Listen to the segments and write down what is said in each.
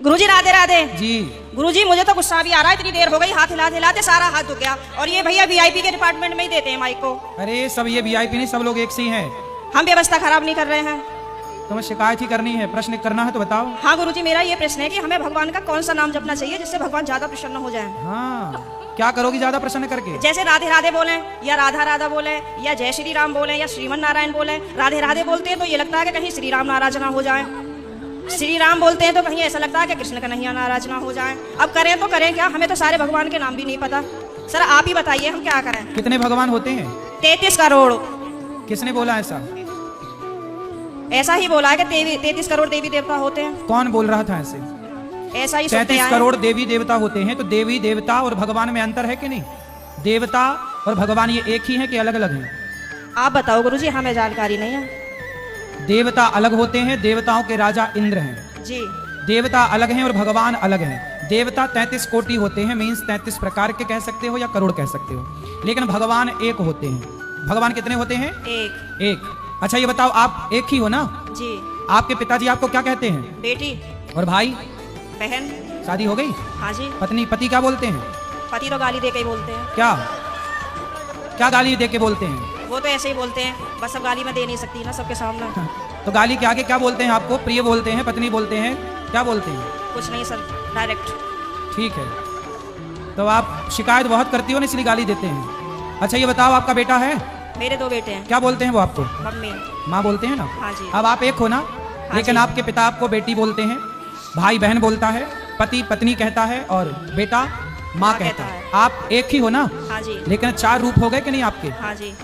गुरुजी राधे राधे जी। गुरुजी मुझे तो गुस्सा भी आ रहा है, इतनी देर हो गई, हाथ हिलाते हिलाते सारा हाथ दुख गया। और ये भैया वीआईपी के डिपार्टमेंट में ही देते हैं माइक को। अरे सब ये वीआईपी नहीं, सब लोग एक से ही हैं। हम व्यवस्था खराब नहीं कर रहे हैं। तुम्हें शिकायत ही करनी है, प्रश्न करना है तो बताओ। हाँ गुरुजी, मेरा ये प्रश्न है कि हमें भगवान का कौन सा नाम जपना चाहिए जिससे भगवान ज्यादा प्रसन्न हो जाए। हाँ, क्या करोगी ज्यादा प्रसन्न करके? जैसे राधे राधे बोले या राधा राधा बोले या जय श्री राम बोले या श्रीमन नारायण बोले। राधे राधे बोलते हैं तो ये लगता है कि कहीं श्री राम नाराज ना हो जाए, श्री राम बोलते हैं तो कहीं ऐसा लगता है कि कृष्ण कन्हैया नाराज ना हो जाए। अब करें तो करें क्या, हमें तो सारे भगवान के नाम भी नहीं पता। सर आप ही बताइए हम क्या करें। कितने भगवान होते हैं? 33 करोड़। किसने बोला ऐसा? ऐसा ही बोला है कि 33 करोड़ देवी देवता होते हैं। कौन बोल रहा था ऐसे? ऐसा ही 33 करोड़ देवी देवता होते हैं, तो देवी देवता और भगवान में अंतर है कि नहीं? देवता और भगवान ये एक ही है कि अलग अलग हैं? आप बताओ गुरुजी, हमें जानकारी नहीं है। देवता अलग होते हैं, देवताओं के राजा इंद्र हैं जी। देवता अलग हैं और भगवान अलग हैं। देवता 33 कोटि होते हैं, मीन्स 33 प्रकार के कह सकते हो या करोड़ कह सकते हो, लेकिन भगवान एक होते हैं। भगवान कितने होते हैं? एक। अच्छा ये बताओ, आप एक ही हो ना? जी। आपके पिताजी आपको क्या कहते हैं? बेटी। और भाई? बहन। शादी हो गई? हाँ जी। पति क्या बोलते हैं? पति तो गाली दे के ही बोलते हैं। क्या गाली दे के बोलते हैं? वो तो ऐसे ही बोलते हैं, बस अब गाली मैं दे नहीं सकती ना सबके सामने। तो गाली के आगे क्या बोलते हैं आपको? प्रिय बोलते हैं, पत्नी बोलते हैं, क्या बोलते हैं? कुछ नहीं सर, डायरेक्ट। ठीक है, तो आप शिकायत बहुत करती हो ना, इसलिए गाली देते हैं। अच्छा ये बताओ, आपका बेटा है? मेरे 2 बेटे हैं। क्या बोलते हैं वो आपको? मम्मी। माँ बोलते हैं ना? हाँ जी। अब आप एक हो ना? हाँ लेकिन जी। आपके पिता आपको बेटी बोलते हैं, भाई बहन बोलता है, पति पत्नी कहता है और बेटा माँ कहता है। आप एक ही हो ना? हाँ जी। लेकिन 4 रूप हो गए कि नहीं आपके? हाँ जी।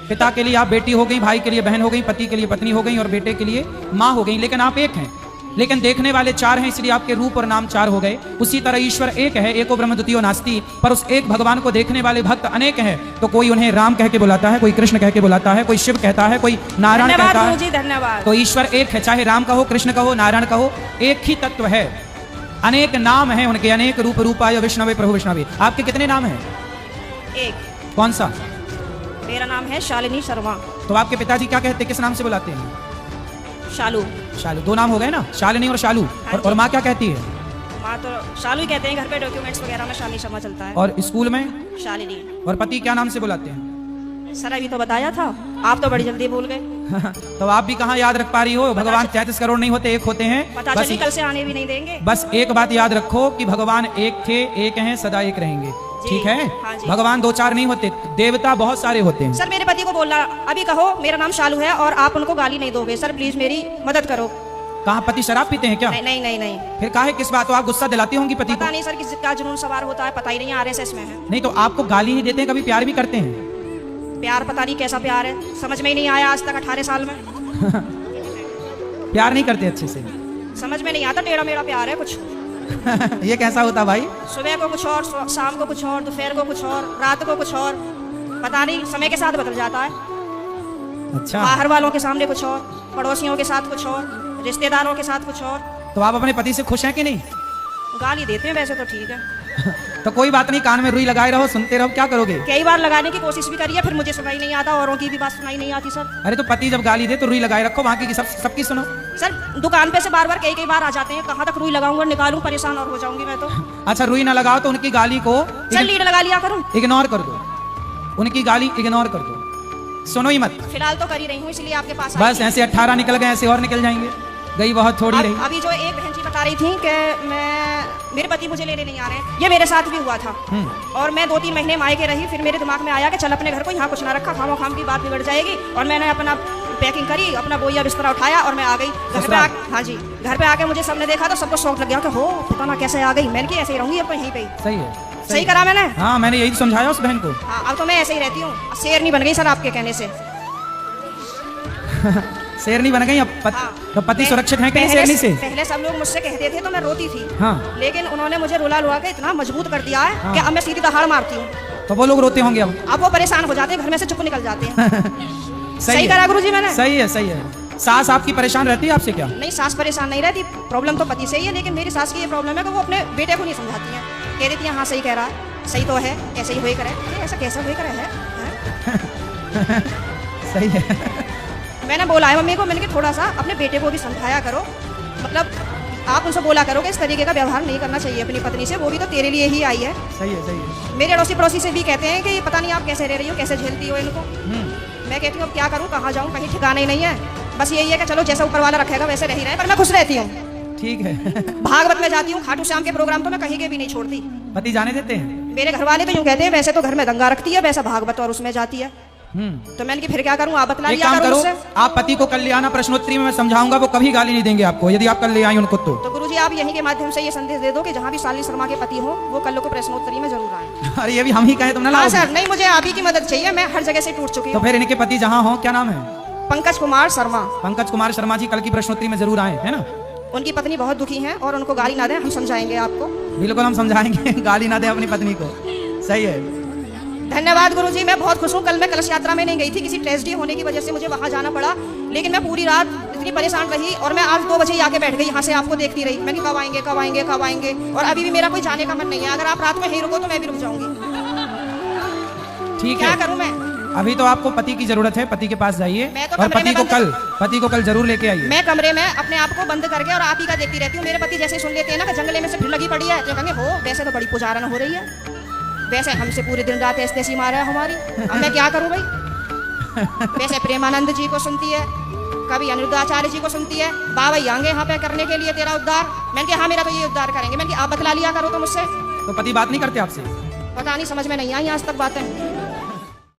पिता के लिए आप बेटी हो गई, भाई के लिए बहन हो गई, पति के लिए पत्नी हो गई और बेटे के लिए माँ हो गई, लेकिन आप एक हैं। लेकिन देखने वाले 4 हैं, इसलिए आपके रूप और नाम 4 हो गए। उसी तरह ईश्वर एक है, एको ब्रह्म द्वितीयो नास्ति, पर उस एक भगवान को देखने वाले भक्त अनेक हैं। तो कोई उन्हें राम कह के बुलाता है, कोई कृष्ण कह के बुलाता है, कोई शिव कहता है, कोई नारायण कहता है। धन्यवाद। तो ईश्वर एक है, चाहे राम कहो, कृष्ण कहो, नारायण कहो, एक ही तत्व है। अनेक नाम हैं उनके, अनेक रूप रूपाय विष्णवे प्रभु विष्णवे। आपके कितने नाम हैं? एक। कौन सा? मेरा नाम है शालिनी शर्मा। तो आपके पिताजी क्या कहते हैं, किस नाम से बुलाते हैं? शालू। शालू। 2 नाम हो गए ना, शालिनी और शालू। और माँ क्या कहती है? माँ तो शालू ही कहते हैं, घर पे डॉक्यूमेंट्स वगैरह में शालिनी शर्मा चलता है। और स्कूल में? शालिनी। और पति क्या नाम से बुलाते हैं? सर अभी तो बताया था, आप तो बड़ी जल्दी भूल गए। तो आप भी कहाँ याद रख पा रही हो? भगवान 33 करोड़ नहीं होते, एक होते हैं। पता चली कल से आने भी नहीं देंगे। बस एक बात याद रखो कि भगवान एक थे, एक हैं, सदा एक रहेंगे। ठीक है? हाँ जी। भगवान 2-4 नहीं होते, देवता बहुत सारे होते हैं। सर मेरे पति को बोलना, अभी कहो मेरा नाम शालू है और आप उनको गाली नहीं दोगे। सर प्लीज मेरी मदद करो। कहाँ पति शराब पीते हैं क्या? नहीं नहीं नहीं नहीं। फिर काहे किस बात? तो आप गुस्सा दिलाती होंगी पति को? पता नहीं सर किसका जुनून सवार होता है, पता ही नहीं, RSS में है। नहीं तो आपको गाली नहीं देते हैं, कभी प्यार भी करते हैं? प्यार पता नहीं कैसा प्यार है, समझ में ही नहीं आया आज तक 18 साल में। प्यार नहीं करते अच्छे से? समझ में नहीं आता, टेढ़ा मेरा प्यार है कुछ। ये कैसा होता भाई? सुबह को कुछ और, शाम को कुछ और, दोपहर को कुछ और, रात को कुछ और, पता नहीं समय के साथ बदल जाता है। अच्छा। बाहर वालों के सामने कुछ और, पड़ोसियों के साथ कुछ और, रिश्तेदारों के साथ कुछ और। तो आप अपने पति से खुश हैं कि नहीं? गाली देते हैं वैसे तो ठीक है। तो कोई बात नहीं, कान में रुई लगाए रहो, सुनते रहो, क्या करोगे? कई बार लगाने की कोशिश भी करिए, फिर मुझे सुनाई नहीं आता, औरों की भी बात सुनाई नहीं आती सर। अरे तो पति जब गाली दे तो रुई लगाए रखो, बाकी की सबकी सुनो। सर दुकान पे से बार बार कई बार आ जाते हैं, कहाँ तक रुई लगाऊंगा, निकालूं, परेशान और हो जाऊंगी मैं तो। अच्छा रुई ना लगाओ तो उनकी गाली को सर लीड लगा लिया करूं? इग्नोर कर दो, उनकी गाली इग्नोर कर दो, सुनो ही मत। फिलहाल तो कर ही रही हूँ, इसलिए आपके पास बस ऐसे 18 निकल गए, ऐसे और निकल जाएंगे, गई बहुत थोड़ी रही। अभी जो एक बहन जी बता रही थी कि मेरे पति मुझे लेने नहीं आ रहे, ये मेरे साथ भी हुआ था। और मैं 2-3 महीने मायके रही, फिर मेरे दिमाग में आया कि चल अपने घर को, यहाँ कुछ ना रखा, खामो खाम की बात बिगड़ जाएगी। और मैंने अपना पैकिंग करी, अपना बोरिया बिस्तरा उठाया और मैं आ गई घर पे। हाँ जी, घर पे आके मुझे सबने देखा तो सबको शौक लग गया कि हो पता ना कैसे आ गई। मैंने कि ऐसे ही रहूंगी अब यहीं पे। सही है, सही करा मैंने? हाँ मैंने यही समझाया उस बहन को। हाँ अब तो मैं ऐसे ही रहती हूँ, शेर नहीं बन गई सर आपके कहने से। शेरनी बन गई अब? हाँ। तो पति सुरक्षित है कि नहीं शेरनी से? पहले सब लोग मुझसे कहते थे तो मैं रोती थी। हाँ। लेकिन उन्होंने मुझे रुला लुआ के इतना मजबूत कर दिया है कि अब मैं सीधी दहाड़ मारती हूँ। तो वो लोग रोते होंगे अब वो परेशान हो जाते हैं, घर में से चुप निकल जाते हैं। सही करा गुरुजी मैंने? सही है, सही है। सास आपकी परेशान रहती है आपसे क्या? नहीं, सास परेशान नहीं रहती, प्रॉब्लम तो पति से ही है। लेकिन मेरी सास की ये प्रॉब्लम है कि वो अपने बेटे को नहीं समझाती है, कह देती है हाँ सही कह रहा है, सही तो है, ऐसे ही हुई करे। ऐसा कैसा हुई करे है? सही है। मैंने बोला है मम्मी को, मैंने कि थोड़ा सा अपने बेटे को भी समझाया करो, मतलब आप उनसे बोला करो कि इस तरीके का व्यवहार नहीं करना चाहिए अपनी पत्नी से, वो भी तो तेरे लिए ही आई है। सही है, सही है। मेरे अड़ोसी पड़ोसी से भी कहते हैं कि पता नहीं आप कैसे रह रही हो, कैसे झेलती हो इनको। मैं कहती हूँ अब क्या करूँ, कहाँ जाऊँ, कहीं ठिकाना ही नहीं है। बस यही है कि चलो जैसा ऊपर वाला रखेगा वैसे रही रहे, पर मैं खुश रहती हूँ। ठीक है। भागवत में जाती हूँ, खाटू श्याम के प्रोग्राम तो मैं कहीं के भी नहीं छोड़ती। पति जाने देते हैं? मेरे घर वाले तो यूँ कहते हैं वैसे तो घर में दंगा रखती है, वैसा भागवत और उसमें जाती है। तो मैंने कि फिर क्या करूँ, आप बतला एक लिया काम करो करो, मुझसे। आप पति को कल ले आना, प्रश्नोत्तरी में मैं समझाऊंगा, वो कभी गाली नहीं देंगे आपको यदि आप कल ले आई उनको तो। तो गुरुजी आप यहीं के माध्यम से ये संदेश दे दो कि जहाँ भी शालिनी शर्मा के पति हो वो कल को प्रश्नोत्तरी में जरूर आए। अरे ये भी हम ही कहें तुम ना हाँ लाओगे? सर, नहीं मुझे आप ही की मदद चाहिए, मैं हर जगह से टूट चुकी तो हूँ। फिर इनके पति जहाँ हो, क्या नाम है? पंकज कुमार शर्मा। पंकज कुमार शर्मा जी कल की प्रश्नोत्तरी में जरूर आए, है ना? उनकी पत्नी बहुत दुखी है और उनको गाली ना दें, हम समझाएंगे आपको। बिल्कुल हम समझाएंगे, गाली ना दे अपनी पत्नी को। सही है। धन्यवाद गुरुजी, मैं बहुत खुश हूँ। कल मैं कलश यात्रा में नहीं गई थी, किसी ट्रेजेडी होने की वजह से मुझे वहाँ जाना पड़ा, लेकिन मैं पूरी रात इतनी परेशान रही और मैं आज 2 बजे ही आके बैठ गई, यहाँ से आपको देखती रही। मैंने कब आएंगे कब आएंगे कब आएंगे, और अभी भी मेरा कोई जाने का मन नहीं है। अगर आप रात में यहीं रुको तो मैं भी रुक जाऊंगी। ठीक क्या है, करूँ मैं? अभी तो आपको पति की जरूरत है, पति के पास जाइए मैं तो और कमरे में पति को कल जरूर लेके आइए। मैं कमरे में अपने आप को बंद करके और आप ही का देखती रहती हूँ। मेरे पति जैसे सुन लेते हैं ना कि जंगले में से फिर लगी पड़ी है, तो कहेंगे हो वैसे तो बड़ी पुजारन हो रही है, वैसे हमसे पूरे दिन रात ऐसी मारा है हमारी, अब मैं क्या करूँ भाई। वैसे प्रेमानंद जी को सुनती है, कभी अनिरुद्धाचार्य जी को सुनती है, बाबा आएंगे यहाँ पे करने के लिए तेरा उद्धार। मैंने कहा हाँ मेरा तो ये उद्धार करेंगे। मैंने कहा आप बतला लिया करो तो मुझसे। तो पति बात नहीं करते आपसे? पता नहीं, समझ में नहीं आई आज तक बातें।